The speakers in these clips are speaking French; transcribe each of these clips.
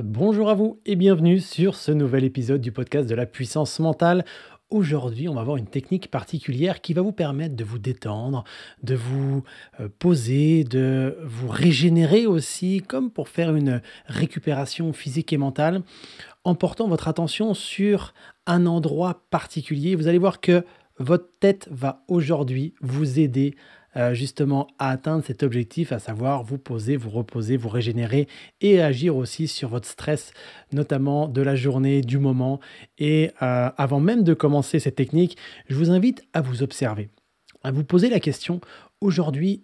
Bonjour à vous et bienvenue sur ce nouvel épisode du podcast de la puissance mentale. Aujourd'hui, on va voir une technique particulière qui va vous permettre de vous détendre, de vous poser, de vous régénérer aussi, comme pour faire une récupération physique et mentale, en portant votre attention sur un endroit particulier. Vous allez voir que votre tête va aujourd'hui vous aider justement à atteindre cet objectif, à savoir vous poser, vous reposer, vous régénérer et agir aussi sur votre stress, notamment de la journée, du moment. Et avant même de commencer cette technique, je vous invite à vous observer, à vous poser la question, aujourd'hui,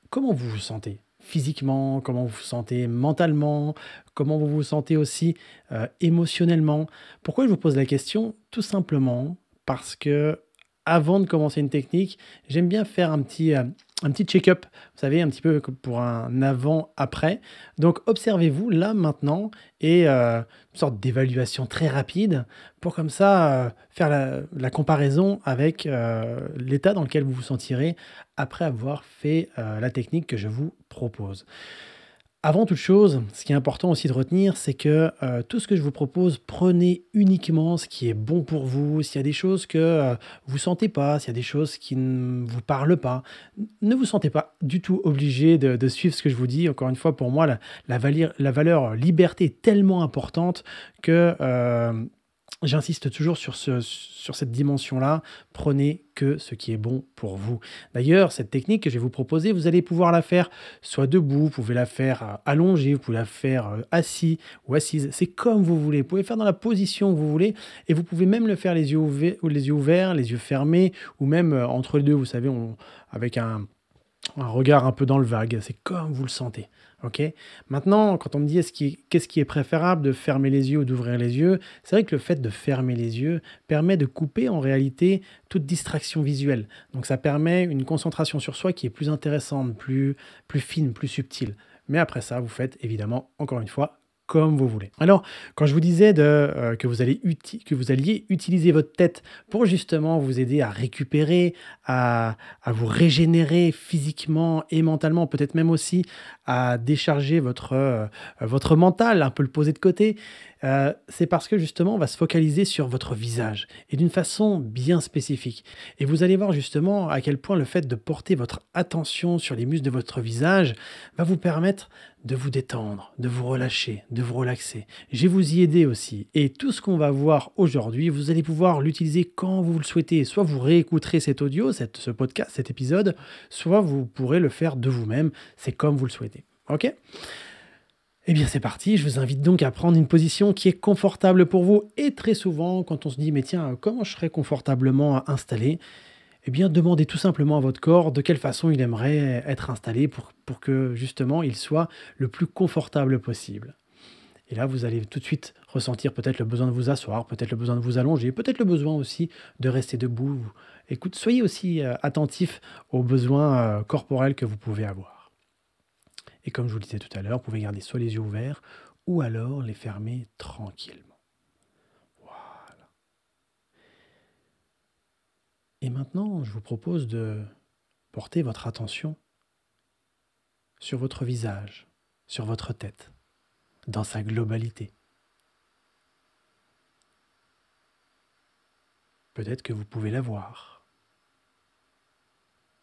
comment vous vous sentez? Physiquement, comment vous vous sentez mentalement, comment vous vous sentez aussi émotionnellement. Pourquoi je vous pose la question? Tout simplement parce que avant de commencer une technique, j'aime bien faire un petit check-up, vous savez, un petit peu comme pour un avant-après. Donc observez-vous là maintenant et une sorte d'évaluation très rapide pour comme ça faire la comparaison avec l'état dans lequel vous vous sentirez après avoir fait la technique que je vous propose. Avant toute chose, ce qui est important aussi de retenir, c'est que tout ce que je vous propose, prenez uniquement ce qui est bon pour vous. S'il y a des choses que vous sentez pas, s'il y a des choses qui ne vous parlent pas, ne vous sentez pas du tout obligé de suivre ce que je vous dis. Encore une fois, pour moi, la valeur liberté est tellement importante que j'insiste toujours sur cette dimension-là. Prenez que ce qui est bon pour vous. D'ailleurs, cette technique que je vais vous proposer, vous allez pouvoir la faire soit debout, vous pouvez la faire allongée, vous pouvez la faire assis ou assise. C'est comme vous voulez. Vous pouvez faire dans la position que vous voulez et vous pouvez même le faire les yeux ouverts, les yeux fermés ou même entre les deux, vous savez, avec un regard un peu dans le vague, c'est comme vous le sentez. Ok. Maintenant, quand on me dit qu'est-ce qui est préférable de fermer les yeux ou d'ouvrir les yeux, c'est vrai que le fait de fermer les yeux permet de couper en réalité toute distraction visuelle. Donc ça permet une concentration sur soi qui est plus intéressante, plus fine, plus subtile. Mais après ça, vous faites évidemment, encore une fois, comme vous voulez. Alors, quand je vous disais que vous alliez utiliser votre tête pour justement vous aider à récupérer, à vous régénérer physiquement et mentalement, peut-être même aussi à décharger votre mental, un peu le poser de côté, c'est parce que justement, on va se focaliser sur votre visage et d'une façon bien spécifique. Et vous allez voir justement à quel point le fait de porter votre attention sur les muscles de votre visage va vous permettre de vous détendre, de vous relâcher, de vous relaxer. Je vais vous y aider aussi. Et tout ce qu'on va voir aujourd'hui, vous allez pouvoir l'utiliser quand vous le souhaitez. Soit vous réécouterez cet audio, ce podcast, cet épisode, soit vous pourrez le faire de vous-même. C'est comme vous le souhaitez. OK? Eh bien, c'est parti. Je vous invite donc à prendre une position qui est confortable pour vous. Et très souvent, quand on se dit, mais tiens, comment je serais confortablement installé? Eh bien, demandez tout simplement à votre corps de quelle façon il aimerait être installé pour que justement il soit le plus confortable possible. Et là, vous allez tout de suite ressentir peut-être le besoin de vous asseoir, peut-être le besoin de vous allonger, peut-être le besoin aussi de rester debout. Écoute, soyez aussi attentif aux besoins corporels que vous pouvez avoir. Et comme je vous le disais tout à l'heure, vous pouvez garder soit les yeux ouverts ou alors les fermer tranquillement. Voilà. Et maintenant, je vous propose de porter votre attention sur votre visage, sur votre tête, dans sa globalité. Peut-être que vous pouvez la voir,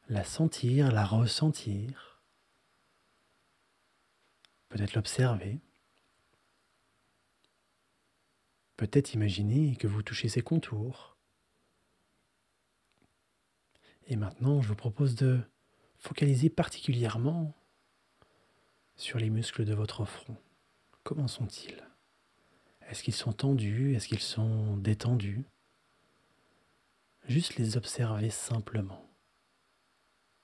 la sentir, la ressentir, peut-être l'observer, peut-être imaginer que vous touchez ses contours. Et maintenant, je vous propose de focaliser particulièrement sur les muscles de votre front. Comment sont-ils? Est-ce qu'ils sont tendus? Est-ce qu'ils sont détendus? Juste les observer simplement.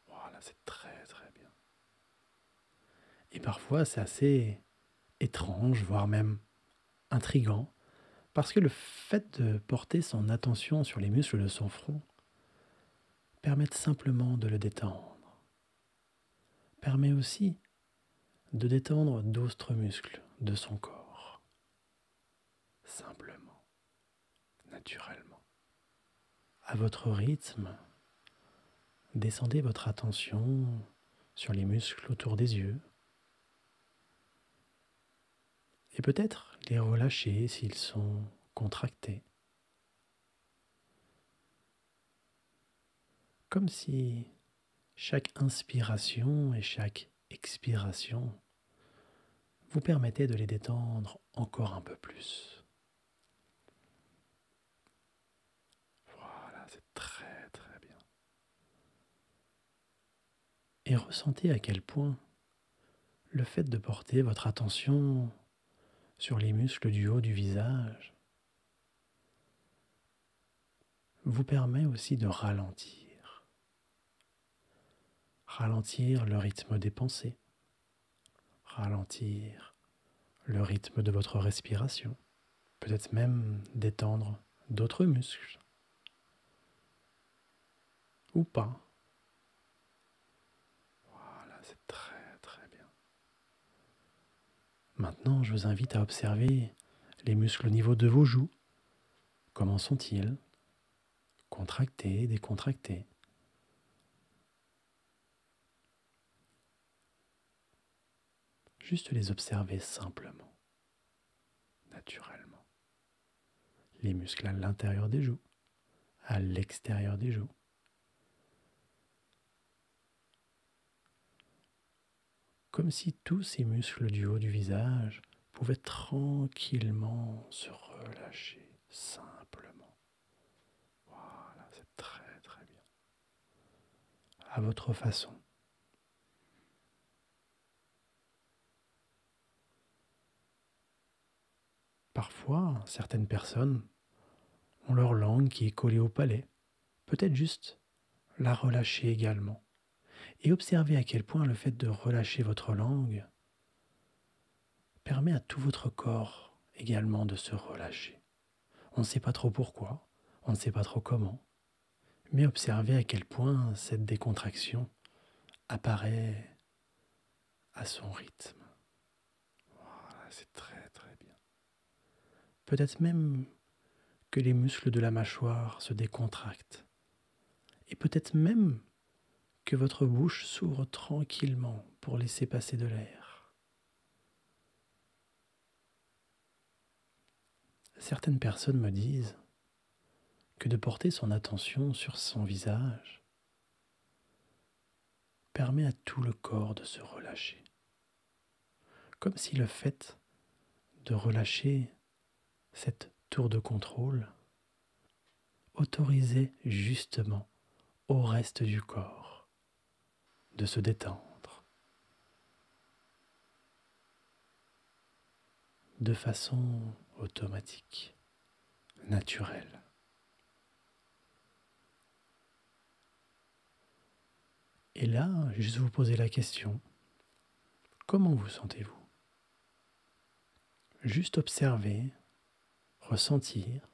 Voilà, c'est très très bien. Et parfois, c'est assez étrange, voire même intriguant, parce que le fait de porter son attention sur les muscles de son front permet simplement de le détendre. Permet aussi de détendre d'autres muscles de son corps. Simplement, naturellement. À votre rythme, descendez votre attention sur les muscles autour des yeux. Et peut-être les relâcher s'ils sont contractés. Comme si chaque inspiration et chaque expiration vous permettait de les détendre encore un peu plus. Voilà, c'est très très bien. Et ressentez à quel point le fait de porter votre attention sur les muscles du haut du visage vous permet aussi de ralentir. Ralentir le rythme des pensées, ralentir le rythme de votre respiration, peut-être même détendre d'autres muscles, ou pas. Voilà, c'est très très bien. Maintenant, je vous invite à observer les muscles au niveau de vos joues. Comment sont-ils? Contractés, décontractés. Juste les observer simplement, naturellement. Les muscles à l'intérieur des joues, à l'extérieur des joues. Comme si tous ces muscles du haut du visage pouvaient tranquillement se relâcher, simplement. Voilà, c'est très très bien. À votre façon. Parfois, certaines personnes ont leur langue qui est collée au palais. Peut-être juste la relâcher également. Et observez à quel point le fait de relâcher votre langue permet à tout votre corps également de se relâcher. On ne sait pas trop pourquoi, on ne sait pas trop comment, mais observez à quel point cette décontraction apparaît à son rythme. Voilà, c'est très très bien. Peut-être même que les muscles de la mâchoire se décontractent. Et peut-être même que votre bouche s'ouvre tranquillement pour laisser passer de l'air. Certaines personnes me disent que de porter son attention sur son visage permet à tout le corps de se relâcher. Comme si le fait de relâcher cette tour de contrôle autorisait justement au reste du corps de se détendre de façon automatique, naturelle. Et là, juste vous poser la question, comment vous sentez-vous? Juste observer, ressentir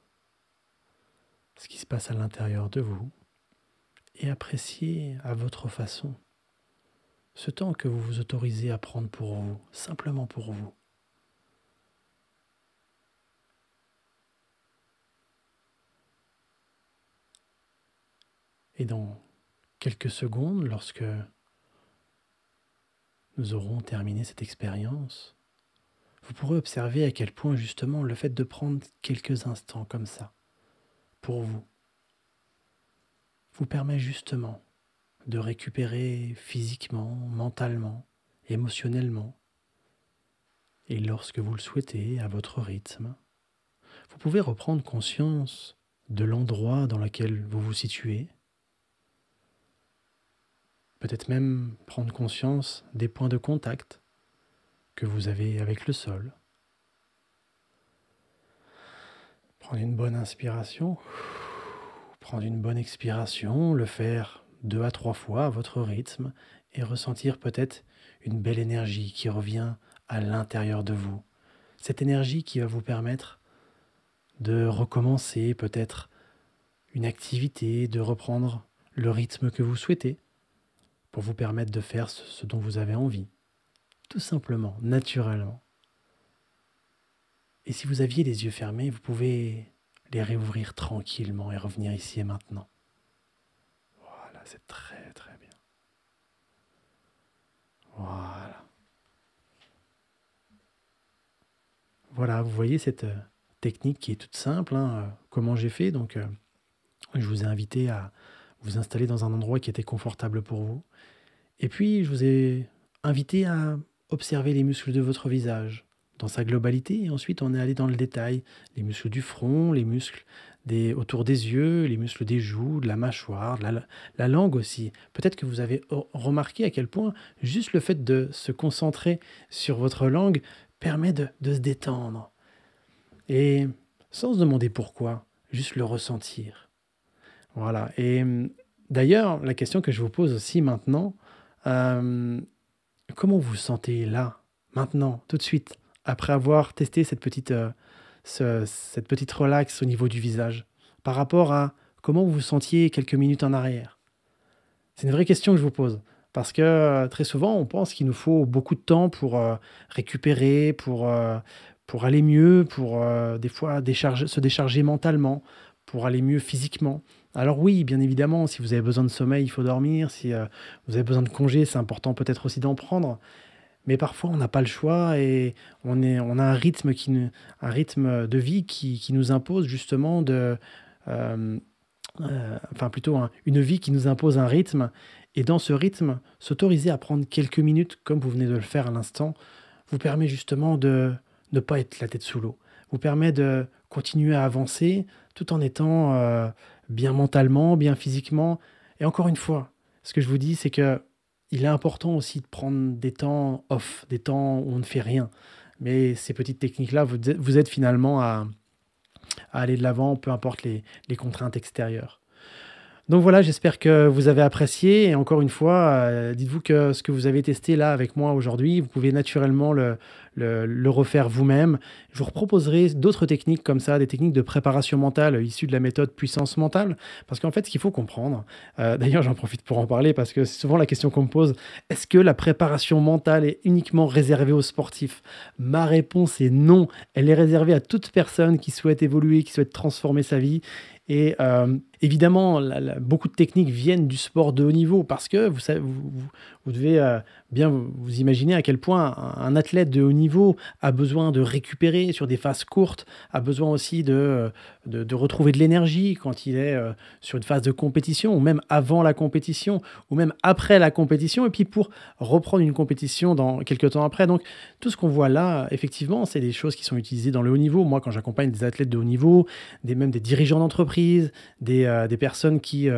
ce qui se passe à l'intérieur de vous et apprécier à votre façon ce temps que vous vous autorisez à prendre pour vous, simplement pour vous. Et dans quelques secondes, lorsque nous aurons terminé cette expérience, vous pourrez observer à quel point justement le fait de prendre quelques instants comme ça, pour vous, vous permet justement de récupérer physiquement, mentalement, émotionnellement. Et lorsque vous le souhaitez, à votre rythme, vous pouvez reprendre conscience de l'endroit dans lequel vous vous situez. Peut-être même prendre conscience des points de contact que vous avez avec le sol. Prendre une bonne inspiration, prendre une bonne expiration, le faire 2 à 3 fois à votre rythme et ressentir peut-être une belle énergie qui revient à l'intérieur de vous. Cette énergie qui va vous permettre de recommencer peut-être une activité, de reprendre le rythme que vous souhaitez pour vous permettre de faire ce dont vous avez envie. Tout simplement, naturellement. Et si vous aviez les yeux fermés, vous pouvez les réouvrir tranquillement et revenir ici et maintenant. Voilà, c'est très très bien. Voilà. voilà, vous voyez cette technique qui est toute simple, hein, comment j'ai fait. Donc, je vous ai invité à vous installer dans un endroit qui était confortable pour vous. Et puis, je vous ai invité à observer les muscles de votre visage dans sa globalité. Et ensuite, on est allé dans le détail. Les muscles du front, les muscles autour des yeux, les muscles des joues, de la mâchoire, la langue aussi. Peut-être que vous avez remarqué à quel point juste le fait de se concentrer sur votre langue permet de se détendre. Et sans se demander pourquoi, juste le ressentir. Voilà. Et d'ailleurs, la question que je vous pose aussi maintenant, euh, comment vous vous sentez là, maintenant, tout de suite, après avoir testé cette petite relax au niveau du visage, par rapport à comment vous vous sentiez quelques minutes en arrière? C'est une vraie question que je vous pose. Parce que très souvent, on pense qu'il nous faut beaucoup de temps pour récupérer, pour aller mieux, pour des fois se décharger mentalement, pour aller mieux physiquement. Alors oui, bien évidemment, si vous avez besoin de sommeil, il faut dormir. Si vous avez besoin de congé, c'est important peut-être aussi d'en prendre. Mais parfois, on n'a pas le choix et on a un rythme de vie qui nous impose justement euh, enfin plutôt une vie qui nous impose un rythme. Et dans ce rythme, s'autoriser à prendre quelques minutes, comme vous venez de le faire à l'instant, vous permet justement de ne pas être la tête sous l'eau. Vous permet de continuer à avancer tout en étant bien mentalement, bien physiquement. Et encore une fois, ce que je vous dis, c'est que il est important aussi de prendre des temps off, des temps où on ne fait rien. Mais ces petites techniques-là vous aident finalement à aller de l'avant, peu importe les contraintes extérieures. Donc voilà, j'espère que vous avez apprécié. Et encore une fois, dites-vous que ce que vous avez testé là avec moi aujourd'hui, vous pouvez naturellement le refaire vous-même. Je vous proposerai d'autres techniques comme ça, des techniques de préparation mentale issues de la méthode puissance mentale. Parce qu'en fait, ce qu'il faut comprendre, d'ailleurs j'en profite pour en parler parce que c'est souvent la question qu'on me pose, est-ce que la préparation mentale est uniquement réservée aux sportifs? Ma réponse est non. Elle est réservée à toute personne qui souhaite évoluer, qui souhaite transformer sa vie. Et évidemment, beaucoup de techniques viennent du sport de haut niveau parce que vous devez bien vous imaginer à quel point un athlète de haut niveau a besoin de récupérer sur des phases courtes, a besoin aussi de retrouver de l'énergie quand il est sur une phase de compétition, ou même avant la compétition, ou même après la compétition, et puis pour reprendre une compétition dans quelques temps après. Donc tout ce qu'on voit là, effectivement, c'est des choses qui sont utilisées dans le haut niveau. Moi, quand j'accompagne des athlètes de haut niveau, même des dirigeants d'entreprise, des personnes qui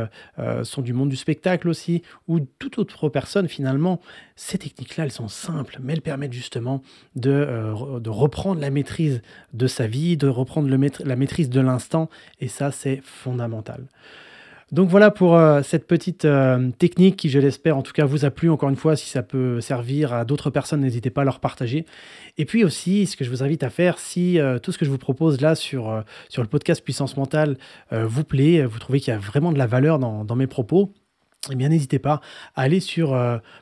sont du monde du spectacle aussi, ou toute autre personne finalement, ces techniques-là, elles sont simples, mais elles permettent justement de reprendre la maîtrise de sa vie, de reprendre la maîtrise de l'instant, et ça, c'est fondamental. Donc voilà pour cette petite technique qui, je l'espère, en tout cas vous a plu. Encore une fois, si ça peut servir à d'autres personnes, n'hésitez pas à leur partager. Et puis aussi, ce que je vous invite à faire, si tout ce que je vous propose là sur le podcast Puissance Mentale vous plaît, vous trouvez qu'il y a vraiment de la valeur dans mes propos, eh bien, n'hésitez pas à aller sur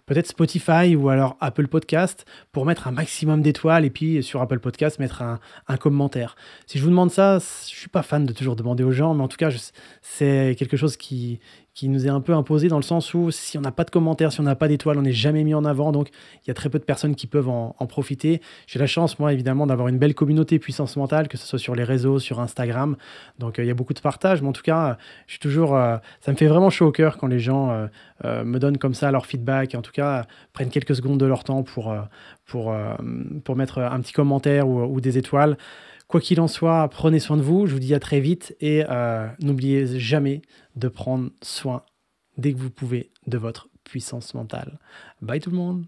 peut-être Spotify ou alors Apple Podcast pour mettre un maximum d'étoiles et puis sur Apple Podcast mettre un commentaire. Si je vous demande ça, je suis pas fan de toujours demander aux gens, mais en tout cas, c'est quelque chose qui nous est un peu imposé dans le sens où si on n'a pas de commentaires, si on n'a pas d'étoiles, on n'est jamais mis en avant. Donc, il y a très peu de personnes qui peuvent en profiter. J'ai la chance, moi, évidemment, d'avoir une belle communauté puissance mentale, que ce soit sur les réseaux, sur Instagram. Donc, il y a beaucoup de partage. Mais en tout cas, je suis toujours... ça me fait vraiment chaud au cœur quand les gens me donnent comme ça leur feedback. Et en tout cas, prennent quelques secondes de leur temps pour mettre un petit commentaire ou des étoiles. Quoi qu'il en soit, prenez soin de vous. Je vous dis à très vite et n'oubliez jamais de prendre soin dès que vous pouvez de votre puissance mentale. Bye tout le monde!